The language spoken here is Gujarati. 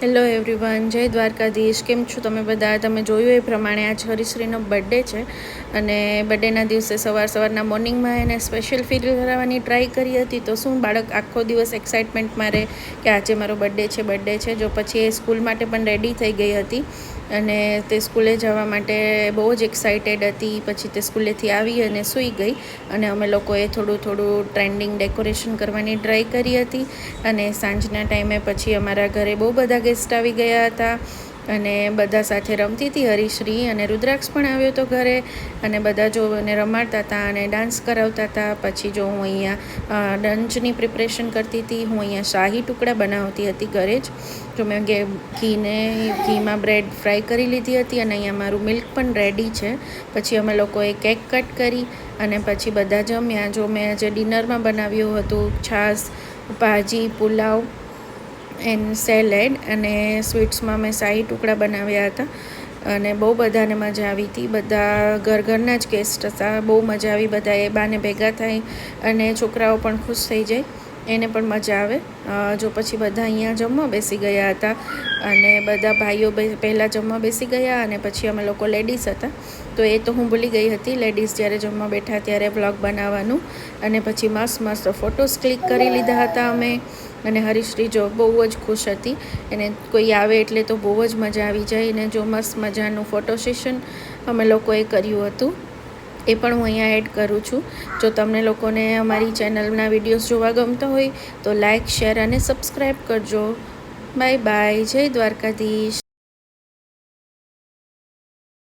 હેલો એવરીવન, જય દ્વારકાધીશ. કેમ છો તમે બધા? તમે જોયું એ પ્રમાણે આજ હરીશ્રીનો બર્થડે છે અને બર્થડેના દિવસે સવારના મોર્નિંગમાં એને સ્પેશિયલ ફીલ કરાવવાની ટ્રાય કરી હતી. તો શું બાળક આખો દિવસ એક્સાઇટમેન્ટમાં રહે કે આજે મારો બર્થડે છે. જો પછી એ સ્કૂલ માટે પણ રેડી થઈ ગઈ હતી અને તે સ્કૂલે જવા માટે બહુ જ એક્સાઇટેડ હતી. પછી તે સ્કૂલેથી આવી અને સૂઈ ગઈ અને અમે લોકોએ થોડું ટ્રેન્ડિંગ ડેકોરેશન કરવાની ટ્રાય કરી હતી. અને સાંજના ટાઈમે પછી અમારા ઘરે બહુ બધા ગેસ્ટ આવી ગયા હતા અને બધા સાથે રમતી હતી હરીશ્રી. અને રુદ્રાક્ષ પણ આવ્યો હતો ઘરે અને બધા જો એને રમાડતા હતા અને ડાન્સ કરાવતા હતા. પછી જો હું અહીંયા લંચની પ્રિપરેશન કરતી હતી. હું અહીંયા શાહી ટુકડા બનાવતી હતી ઘરે જ. જો મેં ઘીમાં બ્રેડ ફ્રાય કરી લીધી હતી અને અહીંયા મારું મિલ્ક પણ રેડી છે. પછી અમે લોકોએ કેક કટ કરી અને પછી બધા જમ્યા. જો મેં આજે ડિનરમાં બનાવ્યું હતું છાશ, ભાજી, પુલાવ એન્ડ સેલેડ. અને સ્વીટ્સમાં મેં શાહી ટુકડા બનાવ્યા હતા અને બહુ બધાને મજા આવી હતી. બધા ઘરના જ ગેસ્ટ હતા. બહુ મજા આવી. બધા એ બાને ભેગા થાય અને છોકરાઓ પણ ખુશ થઈ જાય, એને પણ મજા આવે. જો પછી બધા અહીંયા જમવા બેસી ગયા હતા અને બધા ભાઈઓ પહેલાં જમવા બેસી ગયા અને પછી અમે લોકો લેડીઝ હતા. તો એ તો હું ભૂલી ગઈ હતી લેડીઝ જ્યારે જમવા બેઠા ત્યારે વ્લોગ બનાવવાનું. અને પછી મસ્ત ફોટોસ ક્લિક કરી લીધા હતા અમે. અને હરીશ્રી જો બહુ જ ખુશ હતી. એને કોઈ આવે એટલે તો બહુ જ મજા આવી જાય. અને જો મસ્ત મજાનું ફોટો સેશન અમે લોકોએ કર્યું હતું, એ પણ હું અહીંયા એડ કરું છું. જો તમને લોકોને અમારી ચેનલના વિડીયોઝ જોવા ગમતા હોય તો લાઇક, શેર અને સબસ્ક્રાઈબ કરજો. Bye bye. જય દ્વારકાધીશ.